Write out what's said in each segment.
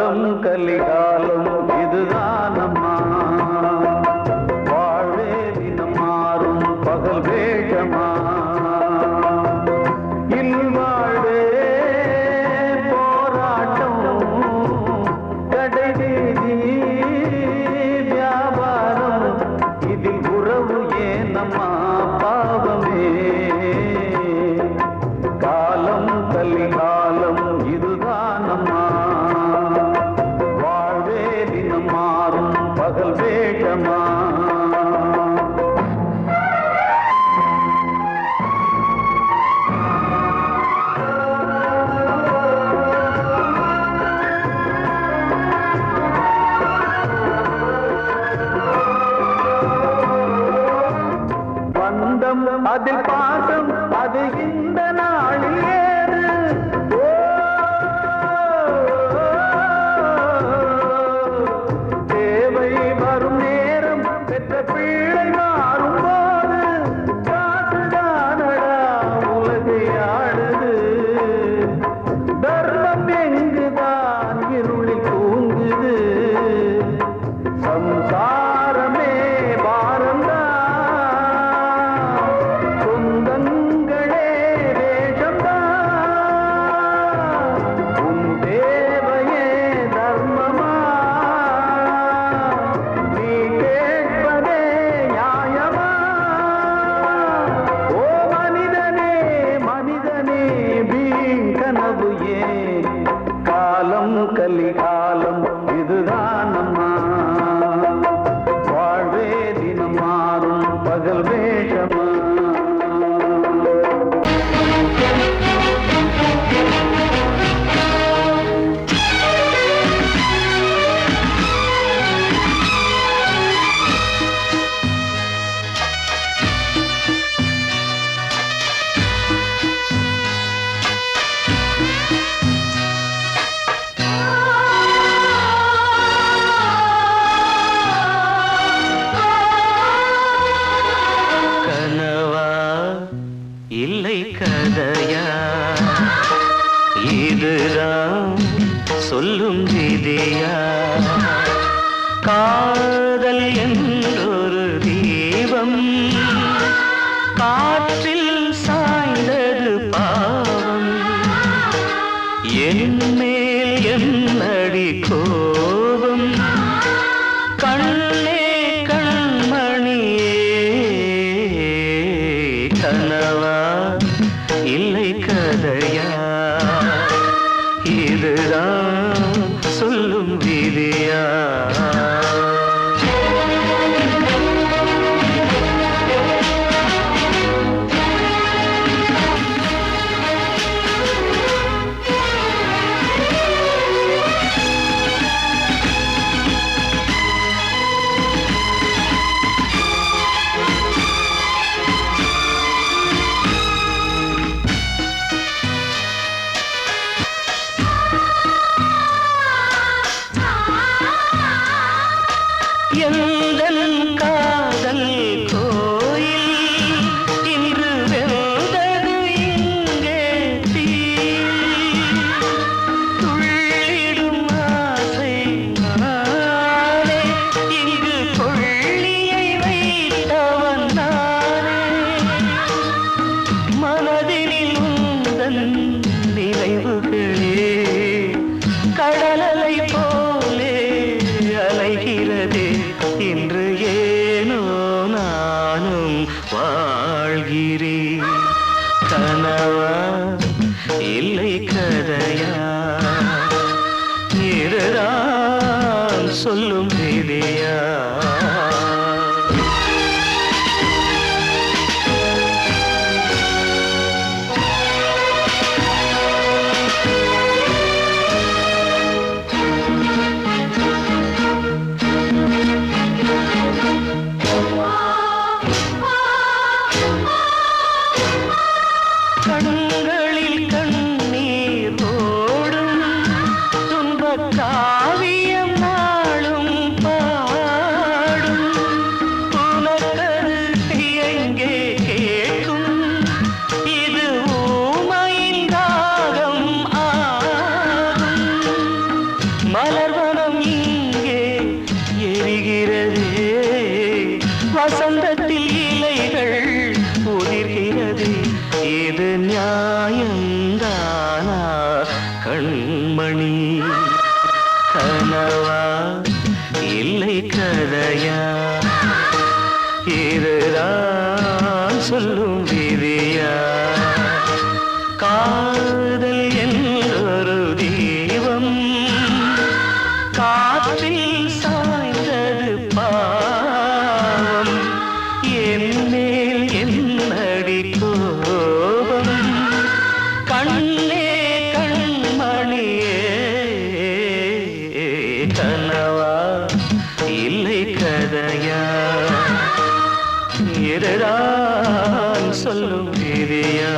காலம் கலிகாலம் இதுதானம்மா, வாழ்வே தினம் மாறும் பகல் வேஷமா, இல்வாழ்வே போராட்டம் கடைவீதி வியாபாரம், இதில் உறவு ஏனம்மா பாவமே, காலம் கலிகாலம் இதுதானம்மா, வாழ்வே தினம் மாறும் பகல் வேஷமா. பந்தம் அதில் பாசம் அது இந்த நாளில் ஏது, தேவை வரும் நேரம் பெற்ற பிள்ளை மாறும் போது, காசுதானடா உலகை ஆடுது, தர்மம் எங்குதான் இருளில் தூங்குது, சம்சாரமே பாரந்தா, சொந்தங்களே வேஷம்தா, உன் தேவையே தர்மமா, நீ கேட்பதே நியாயமா, ஓ மனிதனே மனிதனே வீண் கனவு ஏன், காலம் கலிகாலம் இதுதானம்மா, வாழ்வே தினம் மாறும் பகல் வேஷமா. கனவா இல்லை கதையா, இதுதான் சொல்லும் விதியா, காதல் என்றொரு தீபம் காற்றில் சாய்ந்தது பாவம், என் மேல் என்னடி கோபம், கண்ணே கண்மணியே, கனவா இல்லை கதையா, இதுதான் சொல்லும் விதியா. எந்தன் காதல் கோயில் இன்று வெந்தது இங்கே தீ, துள்ளிடும் ஆசை நானே, இங்கு கொள்ளியை வைத்தவன் நானே, மனதினில் உந்தன் நினைவுகளே கடலலை போலே அலைகிறதே, இன்று ஏனோ நானும் வாழ்கிறேன், கனவா இல்லை கதையா, இதுதான் சொல்லும் விதியா. கண்களில் கண்ணீர் ஓடும் துன்பக் காவியம் நாளும் பாடும், உனக்கது எங்கே கேட்கும், இது ஊமையின் தாகம் ஆகும், மலர்வனம் இங்கே எரிகிறதே, வசந்தத்தில் இலைகள் உதிர்கிறது. இது நியாயந்தானா கண்மணி? கனவா இல்லை கதையா? இதுதான் சொல்லும் விதியா? காதல் என்றொரு தீபம் காற்றில் சாய்ந்தது பாவம். என் மேல் என்னடி கோபம்? கண்ணே கண்மணியே, கனவா இல்லை கதையா? இதுதான் சொல்லும் விதியா?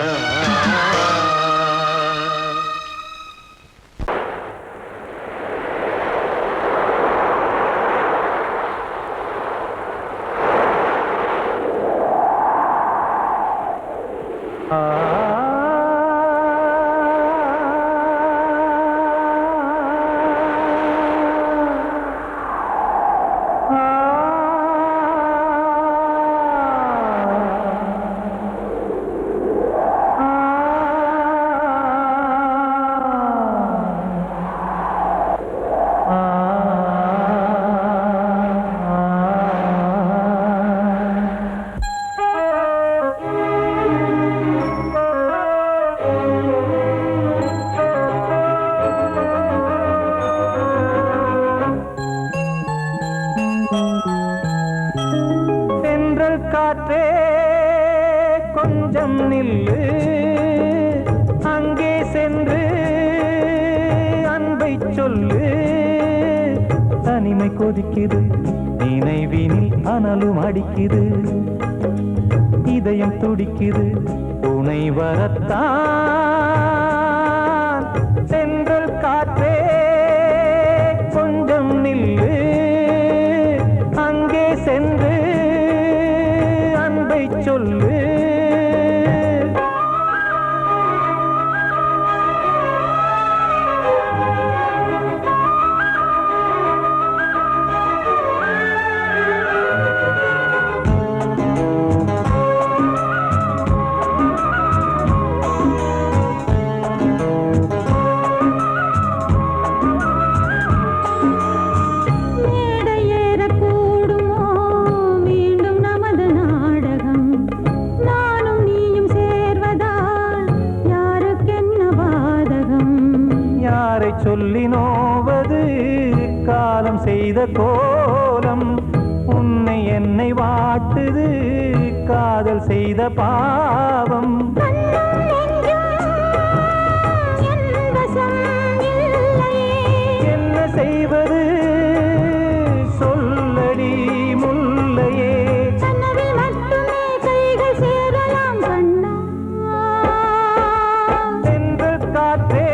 காற்றே கொஞ்சம் நில்லு, அங்கே சென்று அன்பை சொல்லு. தனிமை கொதிக்குது, நினைவினில் அனலும் அடிக்குது, இதயம் துடிக்குது துணை வரத்தான். சென்றல் காற்றே கொஞ்சம் நில்லு, அங்கே சென்று அன்பை சொல்லு. சொல்லி நோவது காலம் செய்த கோலம், உன்னை என்னை வாட்டுது காதல் செய்த பாவம். என்ன செய்வது சொல்லடி முல்லையே? சென்றல் காற்றே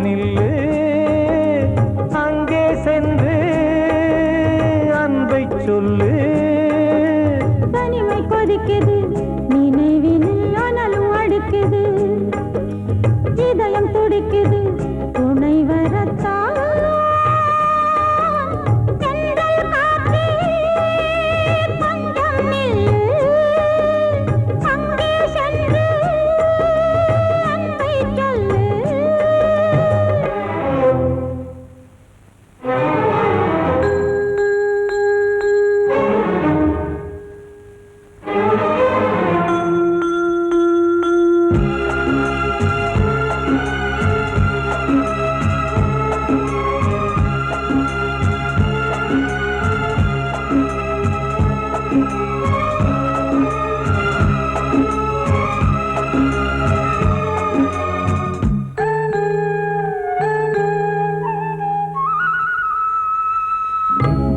நில்லு, அங்கே சென்று அன்பை சொல்லு. தனிமை கொதிக்குது, நினைவினில் அனலும் அடிக்குது, இதயம் துடிக்குது துணை வரத்தான்.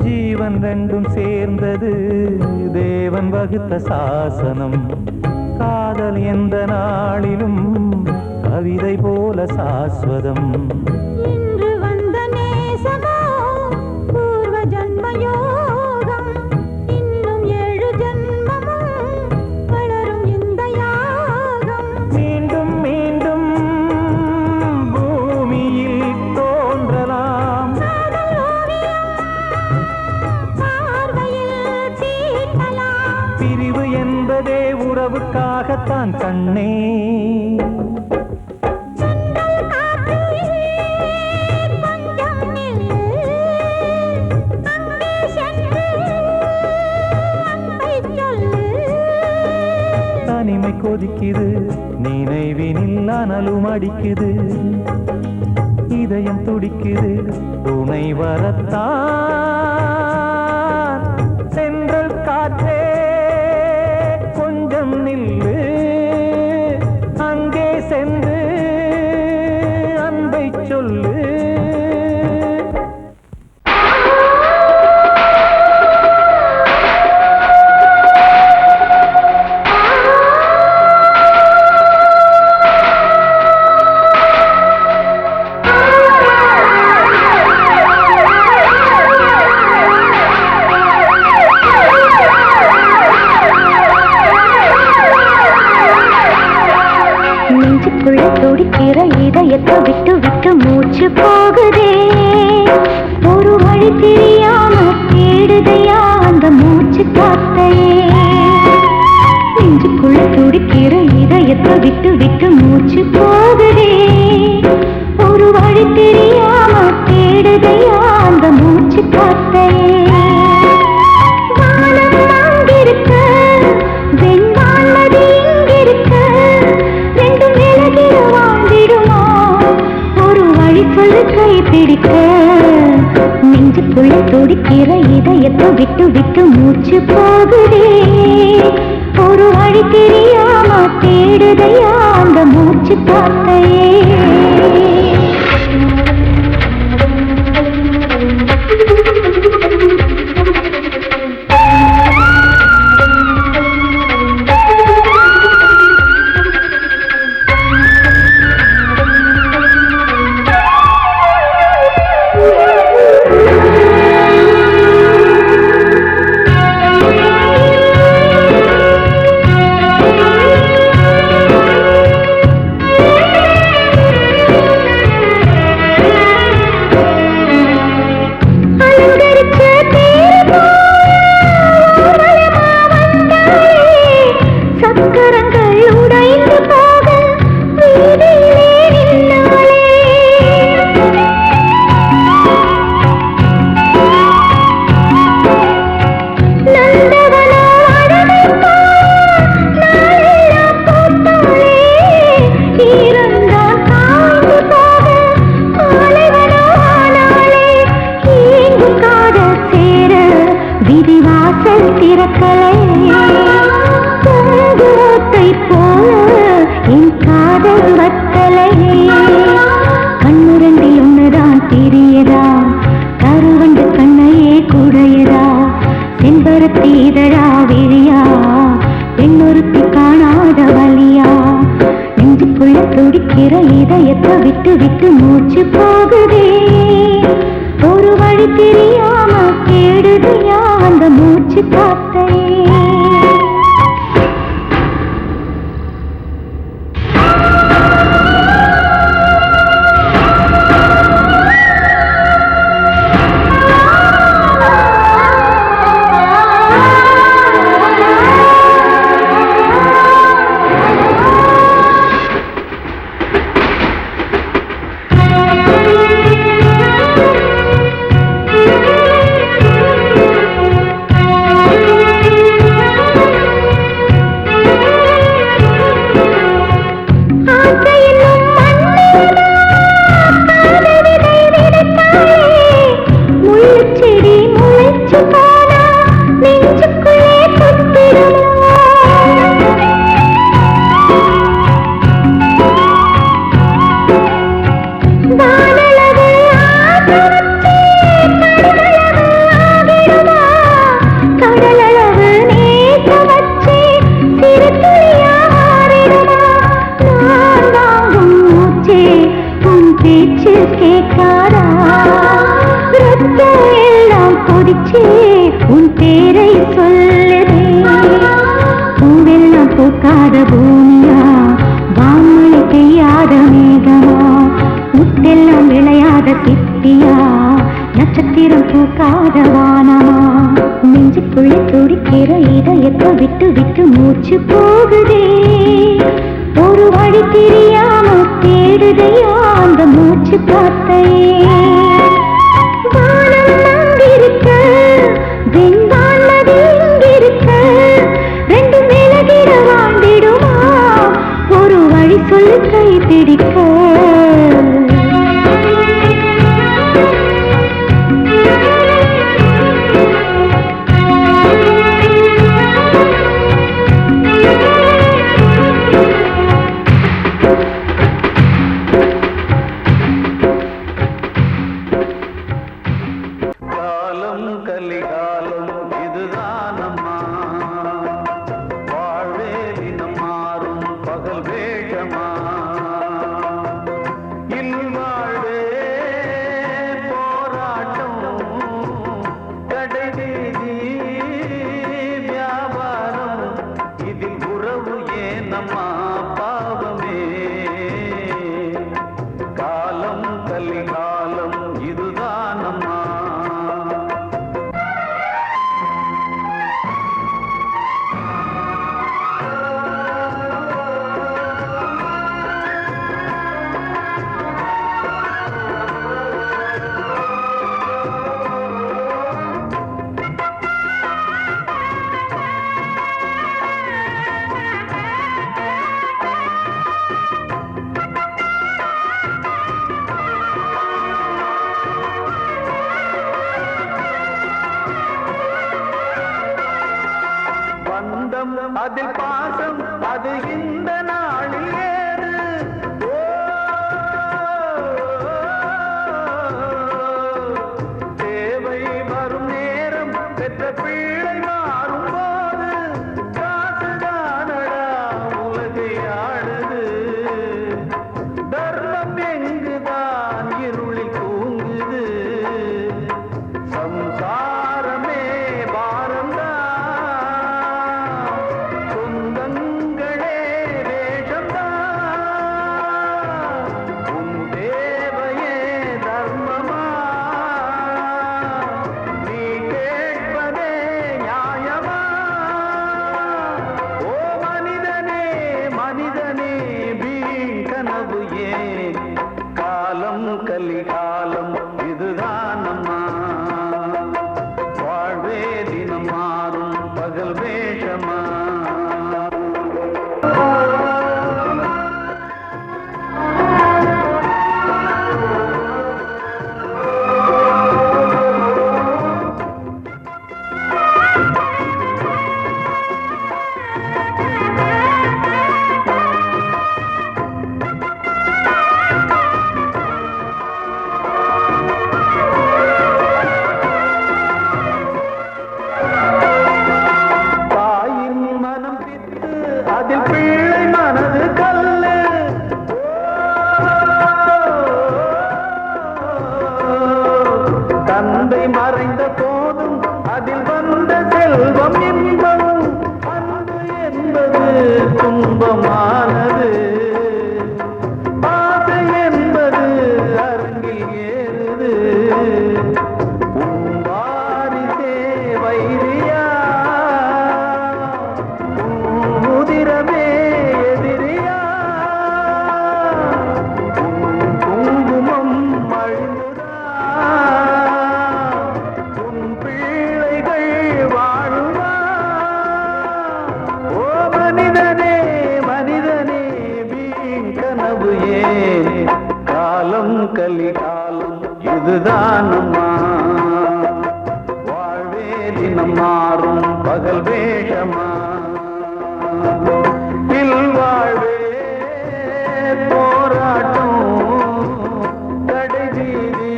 ஜீவன் ரெண்டும் சேர்ந்தது தேவன் வகுத்த சாசனம். காதல் எந்த நாளிலும் கவிதை போல சாஸ்வதம். இன்று வந்த நேசமோ பூர்வ ஜன்மயோகம், இன்னும் 7 ஜன்மமும் வளரும் இந்த யாகம். மீண்டும் மீண்டும் பூமியில் பார்க்கத்தான் கண்ணே. தனிமை கொதிக்குது நினைவினில் அனலும் அடிக்குது, இதயம் துடிக்குது துணை வரத்தான். சென்றல் காற்றே கொஞ்சம் நில்லு, அங்கே சென்று அன்பை சொல்லு. துடிக்கிற இதயத்தை விட்டு விட்டு மூச்சு போகுதே, ஒரு வழி தெரியாம தேடுதையா அந்த மூச்சு காத்தையே. நெஞ்சுக்குள்ள துடிக்கிற இதயத்தை விட்டு விட்டு மூச்சு போகுதே, ஒரு வழி தெரியாம தேடுதையா அந்த மூச்சு காத்தையே. வானம் அங்கிருக்க வெண்வானது இங்கிருக்க, ரெண்டும் விலகிட வாழ்ந்திடுமா ஒரு வழி சொல்லு கை பிடிக்க. நெஞ்சுக்குள்ள துடிக்கிற இதயத்தை விட்டு விட்டு மூச்சு போகுதே, ஒரு வழி தெரியாம தேடுதையா அந்த மூச்சு காத்தையே. இதயத்தை விட்டு விட்டு மூச்சு போகுதே, ஒரு வழி தெரியாம தேடுதையா அந்த மூச்சு காத்தையே. உன் பேரை சொல்லுதே, பூவெல்லாம் பூக்காத பூமியா, வான்மழை பெய்யாத மேகமா, முத்தெல்லாம் விளையாத சிப்பியா, நட்சத்திரம் பூக்காத வானமா நெஞ்சுக்குள்ள துடிக்கிற இதயத்தை விட்டு விட்டு மூச்சு போகுதே ஒரு வழி தெரியாம தேடுதையா அந்த மூச்சு காத்தையே வானம் அங்கிருக்க வெண்தான் நதி இங்கிருக்க ரெண்டு மேலகிட வாழ்ந்திடுமா ஒரு வழி சொல்லு கை பிடிக்க அதில் பாசம் அது இந்த நாளில் ஏது தேவை வரும் நேரம் பெற்ற பிள்ளை மாறும் போது காசுதானடா உலகை ஆடுது தர்மம் எங்குதான் இருளில் தூங்குது சம்சாரமே பாரம்தான் கலிகாலம் இதுதானம்மா வாழ்வே தினம் மாறும் பகல் வேஷமா தந்தை மறைந்த போதும் அதில் வந்த செல்வம் இன்பம் அன்பு என்பது துன்பமானது ஆசை என்பது அரங்கில் ஏறுது வாரிசே வைரியா உதிரமே எதிரியா குங்குமம் அழிந்துதா காலம் கலிகாலம் இதுதானம்மா வாழ்வே தினம் மாறும் பகல் வேஷமா இல்வாழ்வே போராட்டம் கடைவீதி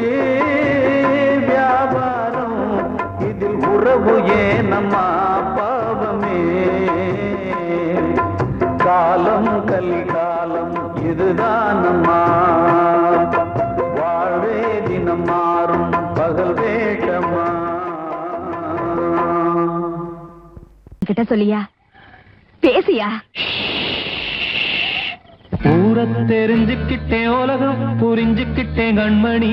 வியாபாரம் இதில் உறவு ஏனம்மா பாவமே காலம் கலிகாலம் இதுதானம்மா வாழ்வே தினம் மாறும் பகல் வேஷமா கிட்ட சொல்லியா பேசியா ஊர தெரிஞ்சுக்கிட்டேன் உலகம் புரிஞ்சுக்கிட்டேன் கண்மணி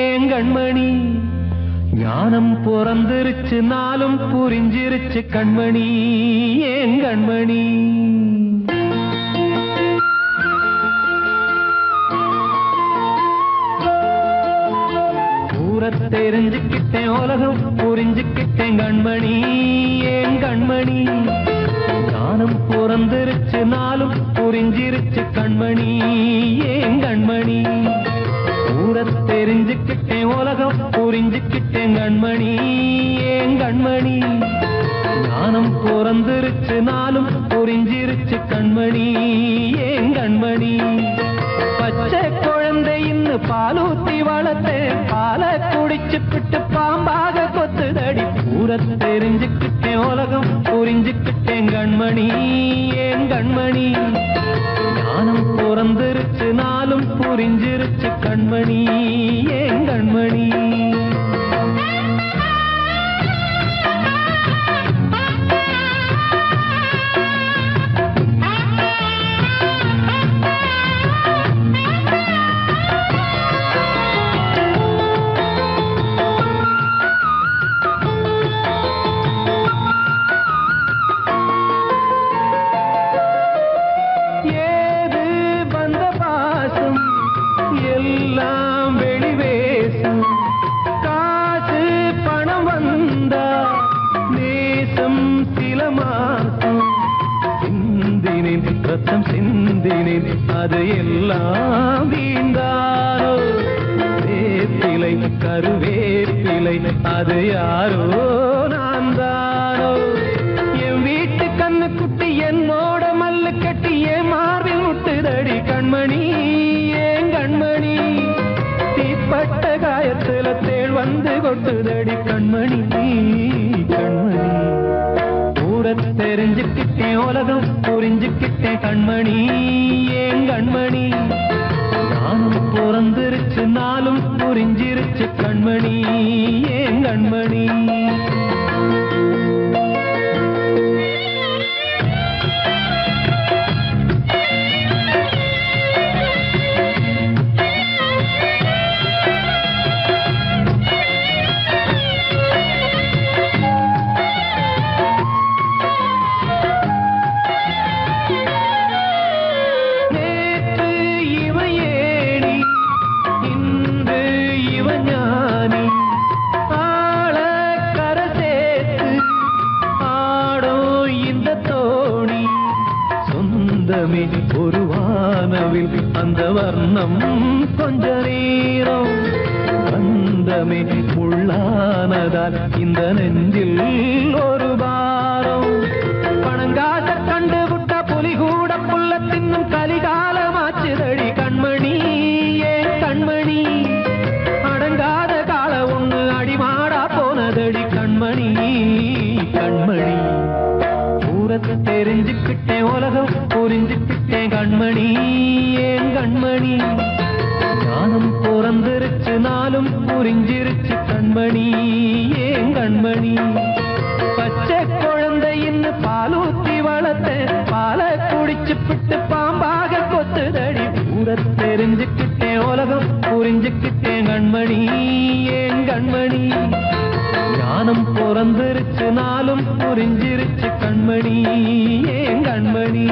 ஏன் கண்மணி ஞானம் பிறந்திருச்சு நாளும் புரிஞ்சிருச்சு கண்மணி ஏன் கண்மணி தெரிஞ்சுக்கிட்டேன் உலகம் புரிஞ்சுக்கிட்டேன் கண்மணி ஏன் கண்மணி ஞானம் பிறந்திருச்சு நாளும் புரிஞ்சிருச்சு கண்மணி ஏன் கண்மணி தெரிஞ்சுக்கிட்டேன் உலகம் புரிஞ்சுக்கிட்டேன் கண்மணி ஏன் கண்மணி ஞானம் பிறந்திருச்சு நாளும் புரிஞ்சிருச்சு கண்மணி ஏன் கண்மணி பச்சை குழந்தைன்னு பாலூத்தி வளர்த்தேன் பாலை குடிச்சு பிட்டு பாம்பாக கொத்துதடி தெரிஞ்சுக்கிட்டேன் உலகம் புரிஞ்சுக்கிட்டேன் கண்மணி ஏன் கண்மணி ஞானம் பிறந்திருச்சு நாளும் புரிஞ்சிருச்சு கண்மணி ஏன் கண்மணி ரத்தம் சிந்தினேன் அது எல்லாம் வீண்டாரோ வேப்பிலை கருவேப்பிலை அது யாரோ நான் தானோ என் வீட்டு கண்ணு குட்டி என்னோட மல்லு கட்டி என் மார்பில் முட்டுதடி கண்மணி ஏன் கண்மணி தீப்பட்ட காயத்துல தேள் வந்து கொட்டுதடி கண்மணி கண்மணி தெரிஞ்சுக்கிட்டேன் உலகம் புரிஞ்சுக்கிட்டேன் கண்மணி ஏன் கண்மணி ஞானம் பிறந்திருச்சு நாளும் புரிஞ்சிருச்சு கண்மணி ஏன் கண்மணி ஒரு வானவில் அந்த வர்ணம் கொஞ்ச நேரம் வந்தமே உள்ளானதால் இந்த நெஞ்சில் ஒரு பாரம் பணங்காச கண்டு விட்ட புலி கூட புல்ல தின்னும் கலிகாலமாச்சுதடி கண்மணி ஏன் கண்மணி அடங்காத கால ஒண்ணு அடிமாடா போனதடி கண்மணி கண்மணி தெரிஞ்சுக்கிட்டேன் உலகம் புரிஞ்சுக்கிட்டேன் கண்மணி ஏன் கண்மணி ஞானம் பிறந்திருச்சு நாளும் புரிஞ்சிருச்சு கண்மணி ஏன் கண்மணி பச்சை குழந்தைன்னு பாலூத்தி வளர்த்தேன் பாலை குடிச்சு பிட்டு பாம்பாக கொத்துதடி தெரிஞ்சுக்கிட்டேன் உலகம் புரிஞ்சுக்கிட்டேன் கண்மணி ஏன் கண்மணி ஞானம் பிறந்திருச்சு நாளும் புரிஞ்சிருச்சு கண்மணி ஏன் கண்மணி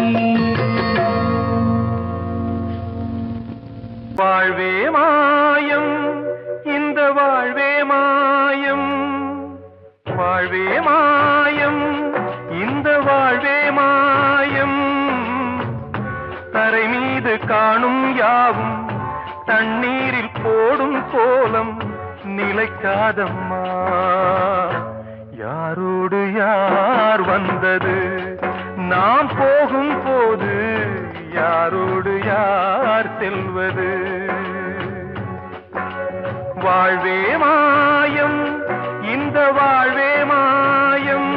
வாழ்வே மாயம் இந்த வாழ்வே மாயம் வாழ்வே மாயம் இந்த வாழ்வே மாயம் தரை மீது காணும் யாவும் தண்ணீரில் போடும் கோலம் நிலைக்காதம்மா யாரோடு யார் வந்தது நாம் போகும் போது யாரோடு யார் செல்வது வாழ்வே மாயம் இந்த வாழ்வே மாயம்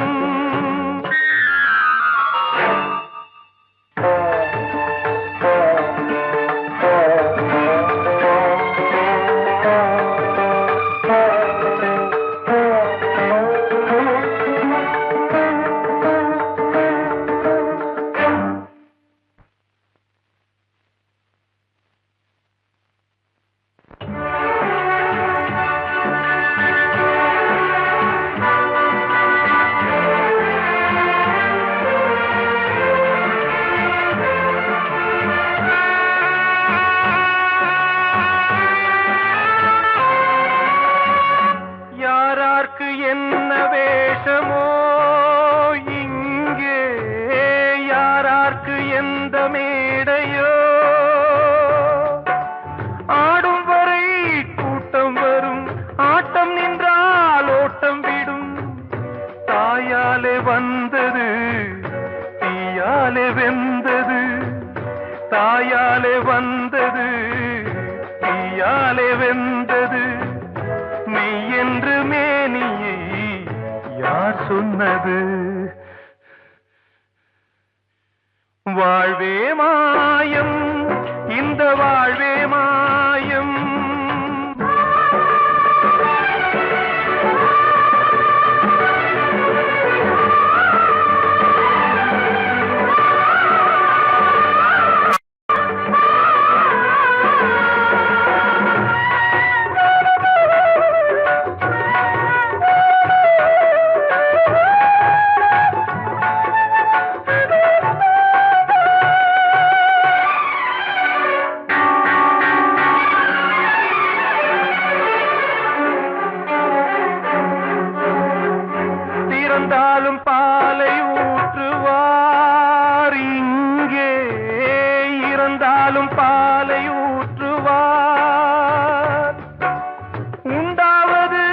யாரார்க்கு என்ன வேஷமோ இங்கே, யாரார்க்கு எந்த மேடையோ, ஆடும் வரை கூட்டம் வரும், ஆட்டம் நின்றால் ஓட்டம் விடும். தாயாலே வந்தது தீயாலே வெந்தது, தாயாலே வந்தது தீயாலே வெந்தது. மெய் என்று மேனியை யார் சொன்னது? வாழ்வே மாயம், இந்த வாழ்வே மாயம். இறந்தாலும் பாலை ஊற்றுவார் இங்கே, இறந்தாலும் பாலை ஊற்றுவார். உண்டாவது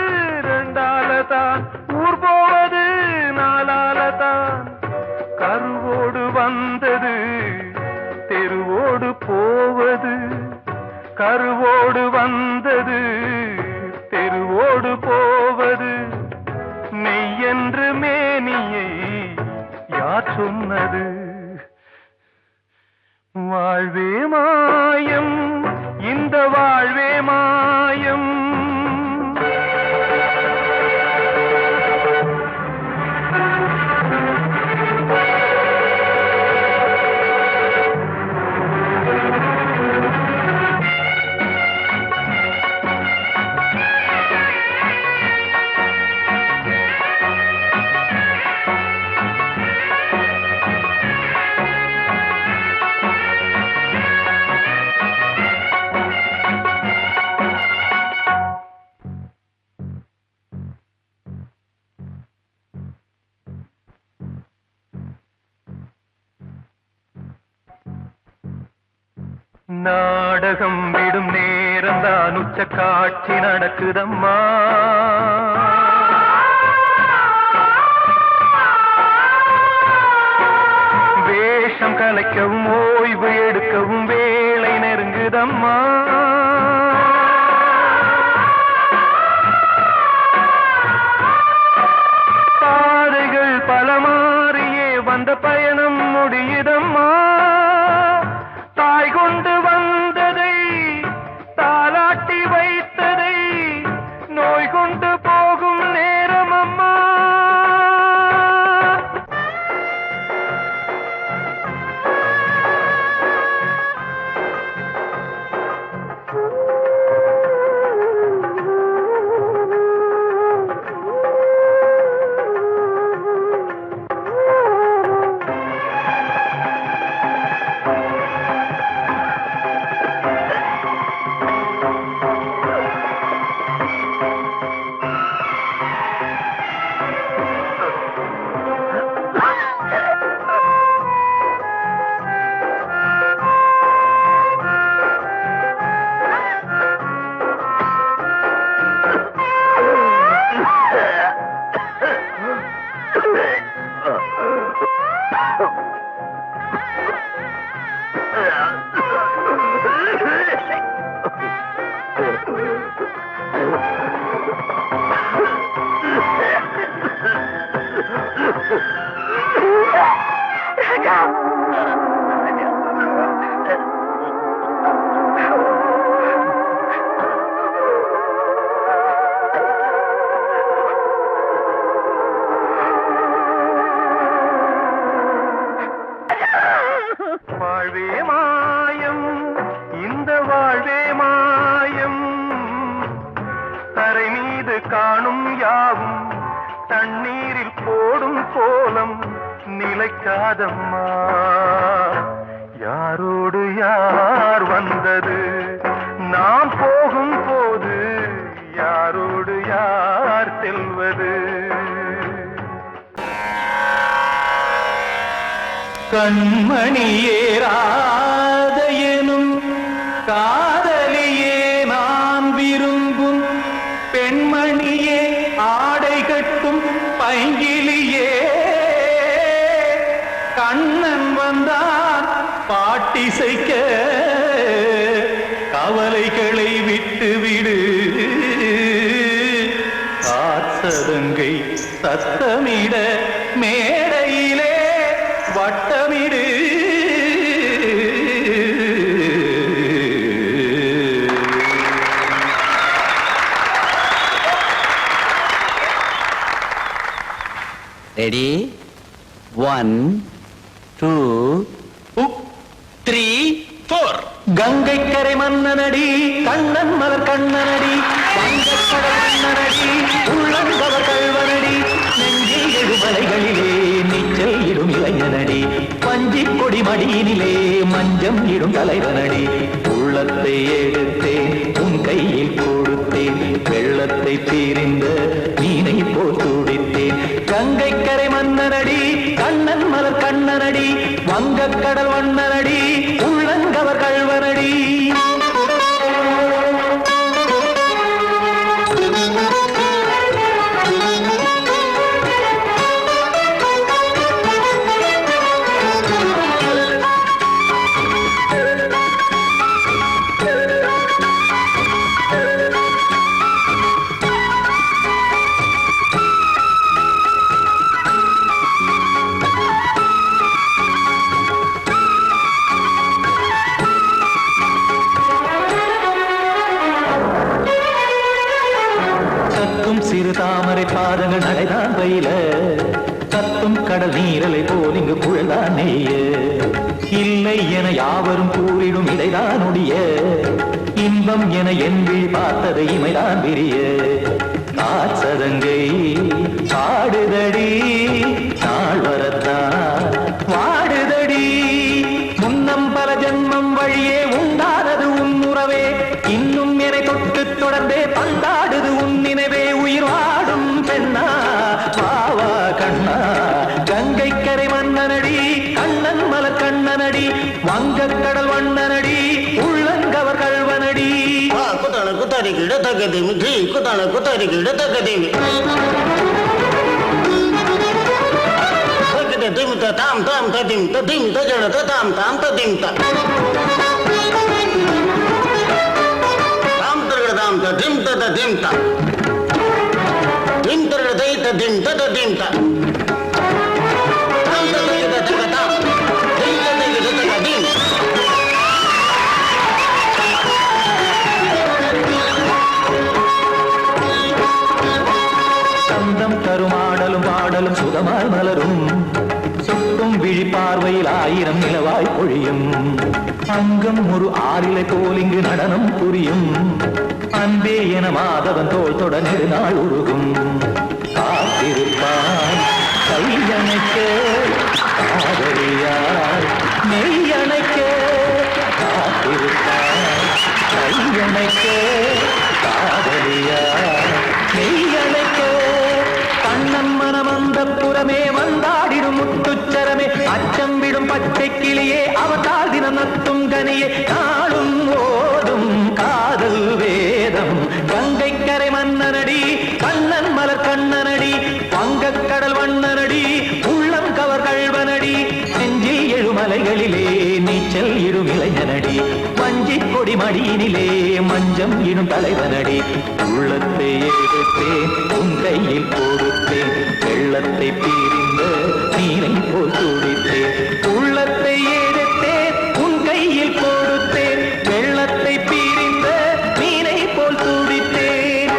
ரெண்டாலதான், ஊர் போவது நாலாலதான். கருவோடு வந்தது தெருவோடு போவது, கருவோடு வந்தது தெருவோடு போவது. மெய் என்று மேனியை யார் சொன்னது? வாழ்வே மாயம், இந்த வாழ்வே மாயம். நாடகம் விடும் நேரம் தான், உச்ச காட்சி நடக்குதம்மா. வேஷம் கலைக்கவும் ஓய்வு எடுக்கவும் வேளை நெருங்குதம்மா. பாதைகள் பல மாறியே வந்த பயணம் முடியுதம்மா. தாய் கொண்டு வந்ததை தாலாட்டி வைத்ததை நோய் கொண்டு போகும் நேரம் அம்மா. வாழ்வே மாயம், இந்த வாழ்வே மாயம். தரை மீது காணும் யாவும் தண்ணீரில் போடும் கோலம் நிலைக்காதம்மா. யாரோடு யார் வந்தது, நாம் போகும் போது யாரோடு யார் செல்வது? கண்மணியேராத எனும் காதலியே நான் விரும்பும் பெண்மணியே ஆடை கட்டும் பைங்கிலியே கண்ணன் வந்தான் பாட்டிசைக்க கவலைகளை விட்டு விடு காத்ததங்கை சத்தமிட மேடையிலே வட்டமிடு ரெடி 1 2 3 4 கங்கை கரை மன்னனடி கண்ணன் மலர் கண்ணனடி வங்கக்கடல் மன்னனடி உள்ளங்கவர் கல்வனடி நெஞ்சில் எழுமலைகளிலே நீச்சல் இடும் இளைஞனடி பஞ்சி கொடி மடியினிலே மஞ்சம் இடும் தலைவனடி உள்ளத்தை எடுத்தேன் உன் கையில் கொடுத்தேன் வெள்ளத்தை தீரிந்த மீனை போல் துடித்தேன் கங்கை கரை மன்னனடி கண்ணன் மலர் கண்ணனடி வங்கக்கடல் வண்ணனடி உள்ளங்கவர் கல்வனடி சிறு தாமரை பாதங்கள் நடைதான் பயில கத்தும் கடல் நீரலை போல் இங்கு புழல்தான் நெய்ய இல்லை என யாவரும் கூறிடும் இதைதான் ஒடிய இன்பம் என என் விழி பார்த்தது இமைதான் விரிய காச்சதங்கை பாடுதடி நாள் வரத்தான் வாடுதடி முன்னம் பல ஜென்மம் வழியே உண்டானது உன் உறவே இன்னும் என்னை தொட்டு தொடர்ந்தே பந்தாடுது உன் நினைவே உயிர் வாடும் பெண்ணா வாவா கண்ணா கங்கை கரை மன்னனடி கண்ணன் மலர் கண்ணனடி வங்கக்கடல் வண்ணனடி உள்ளங்கவர் கல்வனடி குத்தான குத்தாரி கிட தகதேமி ட்ரீ குத்தான குத்தாரி கிட தகதேமி திம் தாம் தாம் ததிம் ததிம் தஜட தாம் தாம் ததிம் தாம் தாம் ததிம் ததிம் தாம் திம் தரதை ததிம் ததிம் தாம் தாம் ததிம் ததிம் தாம் திம் ததிம் ததிம் சந்தம் தருமாடலும் பாடலும் சுகமாய் மலரும் சுட்டும் விழி பார்வையில் ஆயிரம் நிலவாய் பொழியும் அங்கம் ஒரு ஆறிலை போல் இங்கு நடனம் புரியும் அன்பே என மாதவன் தோல் தொட நெடுநாள் உருகும் காத்திருப்பான் கையணைக்க காதலியார் மெய்யணைக்க காத்திருப்பான் கையணைக்க காதலியார் மெய்யணைக்க கண்ணன் மனமந்த புறமே வந்தாடிடும் முத்துச்சரமே அச்சம் விடும் பச்சை கிளியே அவதால் தினம் நத்தும் கனியே நாளும் ஓடும் காதல் வேதம் கங்கை கரை மன்னனடி கண்ணன் மலர் கண்ணனடி வங்கக்கடல் வண்ணனடி உள்ளம் கவர் கல்வனடி நெஞ்சில் எழுமலைகளிலே நீச்சல் இடும் இளைஞனடி வஞ்சி கொடி மடியினிலே மஞ்சம் இடும் தலைவனடி உள்ளத்தை எடுத்தேன் உன் கையில் கொடுத்தேன் வெள்ளத்தை பீரிந்த நீரை போல் துடித்தேன் உள்ளத்தை எடுத்தேன் உன் கையில் கொடுத்தேன் வெள்ளத்தை பீரிந்த நீரை போல் துடித்தேன்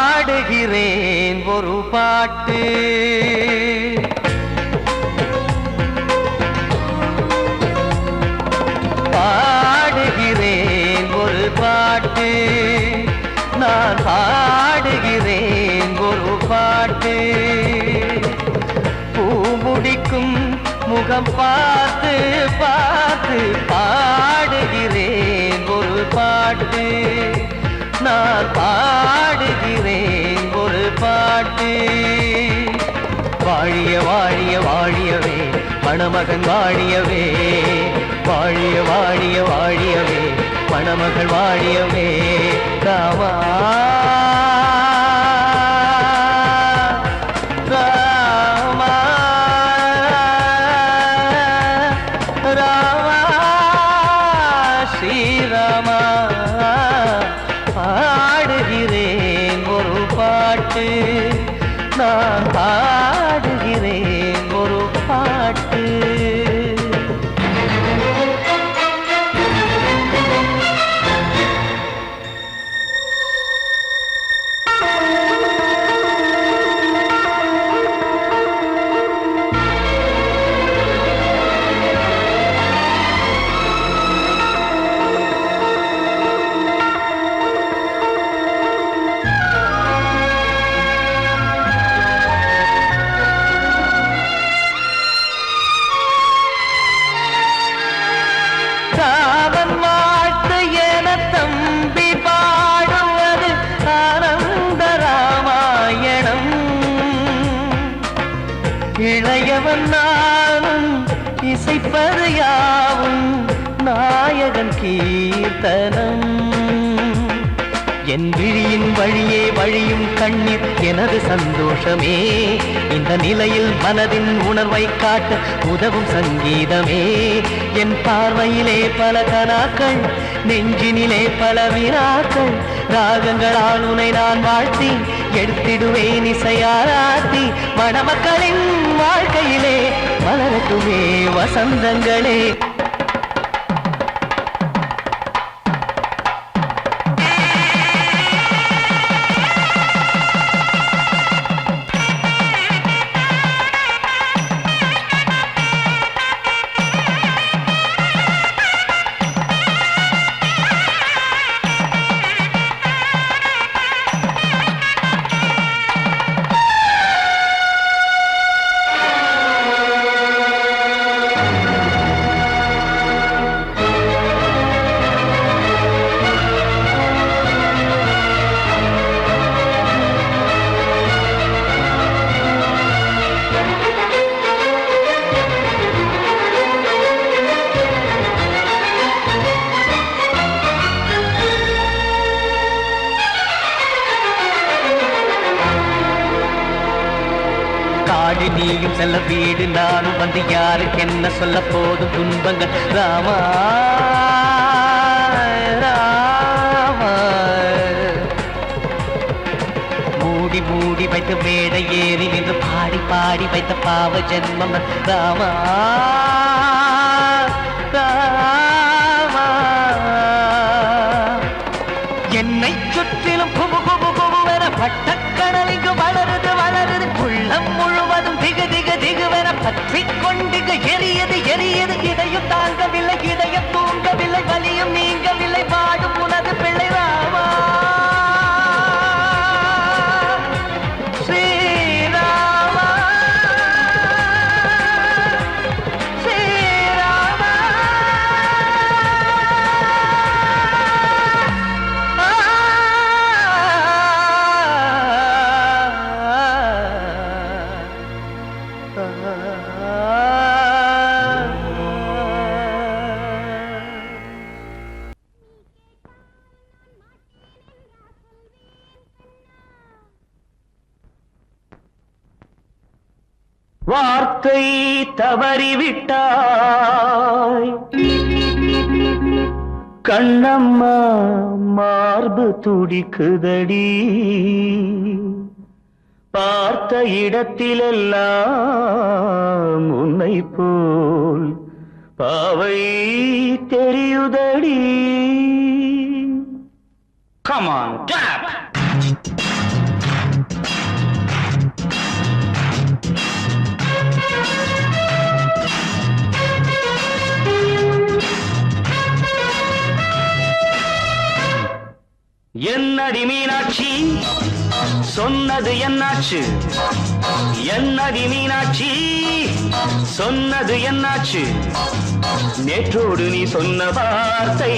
பாடுகிறேன் ஒரு பாட்டு பாடுகிறேன் ஒரு பாட்டு நான் பாடுகிறேன் ஒரு பாட்டு பூமுடிக்கும் முகம் பார்த்து பார்த்து பாடுகிறேன் ஒரு பாட்டு நான் பாடுகிறேன் ஒரு பாட்டு வாழிய வாழிய வாழியவே மணமகன் வாழியவே வாழிய வாழிய வாழியவே மணமகள் வாழியவே ராமா ராமா ராமா ஸ்ரீராமா பாடுகிறேன் ஒரு பாட்டு நான் பாடுகிறேன் ஒரு பாட்டு இளையவன் நானும் இசைப்பது யாவும் நாயகன் கீர்த்தனம் என் விழியின் வழியே வழியும் கண்ணீர் எனது சந்தோஷமே இந்த நிலையில் மனதின் உணர்வை காட்ட உதவும் சங்கீதமே என் பார்வையிலே பல கனாக்கள் நெஞ்சினிலே பல வினாக்கள் ராகங்களால் உனை நான் வாழ்த்தி எடுத்திடுவேன் இசையாராத்தி மணமக்களின் வாழ்க்கையிலே மலரட்டுமே வசந்தங்களே வாடி நீயும் செல்ல வீடு நானும் வந்து யாருக்கு என்ன சொல்ல போதும் துன்பங்கள் ராமா ராமா மூடி மூடி வைத்து மேடை ஏறி நின்று பாடி பாடி வைத்த பாவ ஜென்மம் ராமா ராமா என்னை சுற்றிலும் குபு குபு குபுவென பட்டக்கடல் இங்கு வளருது வளருது உள்ளம் முழுவதும் திகு திகு திகுவென பற்றி கொண்டிகு எரியது எரியது இதையும் தாங்கவில்லை இதையும் தூங்கவில்லை வலியும் நீங்கவில்லை பாடும் உனது பிள்ளை ராமா ஸ்ரீராமா ஸ்ரீராமா வார்த்தை தவறிவிட்டாய் கண்ணம்மா மார்பு துடிக்குதடி பார்த்த இடத்திலெல்லாம் உன்னை போல் பாவை தெரியுதடி. Come on, tap! என்னடி மீனாட்சி சொன்னது என்னாச்சு என்னடி மீனாட்சி சொன்னது என்னாச்சு நேற்றோடு நீ சொன்ன வார்த்தை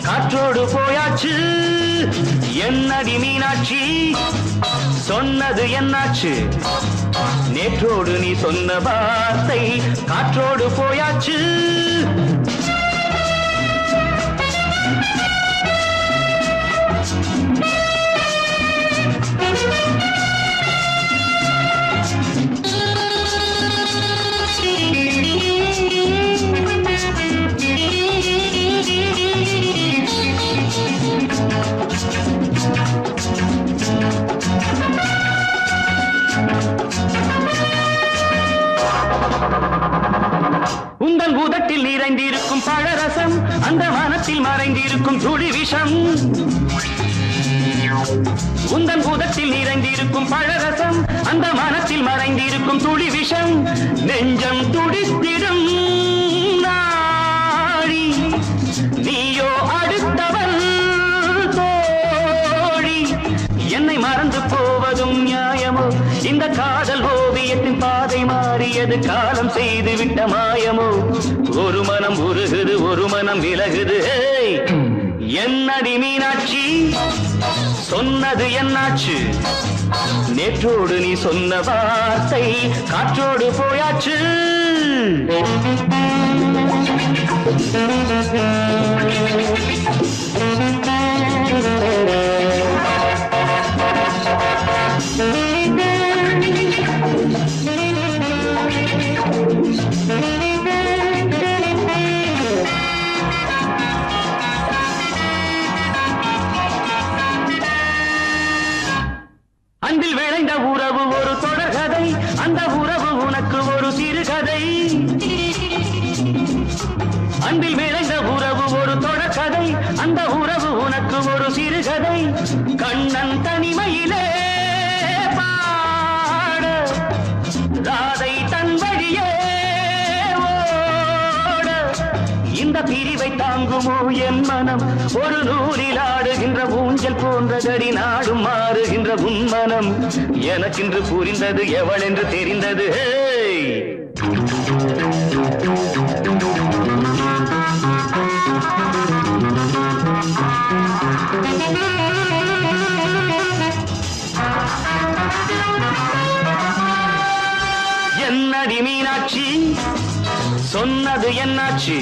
காற்றோடு போயாச்சு என்னடி மீனாட்சி சொன்னது என்னாச்சு நேற்றோடு நீ சொன்ன வார்த்தை காற்றோடு போயாச்சு உந்தன் பூதத்தில் நிறைந்திருக்கும் பழரசம் அந்த மனத்தில் மறைந்திருக்கும் துளி விஷம் உந்தன் பூதத்தில் நிறைந்திருக்கும் பழரசம் அந்த மனத்தில் மறைந்திருக்கும் துளி விஷம் நெஞ்சம் துடித்திடும் நாடி நீயோ அடுத்தவன் தோழி என்னை மறந்து போவதும் நியாயமோ இந்த காதல் ஓவியத்தின் பாதை மாறியது காலம் செய்து விட்ட மாயமோ ஒரு மனம் உருகுது ஒரு மனம் விலகுது என்னடி மீனாட்சி சொன்னது என்னாச்சு நேற்றோடு நீ சொன்ன வார்த்தை காற்றோடு போயாச்சு அன்பில் விளைந்த உறவு ஒரு தொடர்கதை அந்த உறவு உனக்கு ஒரு சிறுகதை அன்பில் விளைந்த உறவு ஒரு தொடர்கதை அந்த உறவு உனக்கு ஒரு சிறுகதை கண்ணன் தனிமையிலே பாட ராதை தன் வழியே ஓட இந்த பிரிவை தாங்குமோ என் மனம் ஒரு நூலில் ஆடுகின்ற ஊஞ்சல் போன்றதடி நாடும் மாறுகின்ற உன்மனம் எனக்கென்று புரிந்தது எவள் என்று தெரிந்தது என்னடி மீனாட்சி சொன்னது என்னாச்சு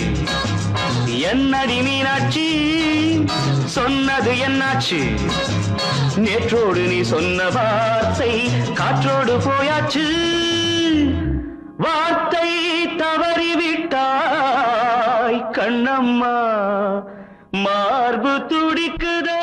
என்னடி மீனாட்சி சொன்னது என்னாச்சு நேற்றோடு நீ சொன்ன வார்த்தை காற்றோடு போயாச்சு வார்த்தை தவறிவிட்டாய் கண்ணம்மா மார்பு துடிக்குதே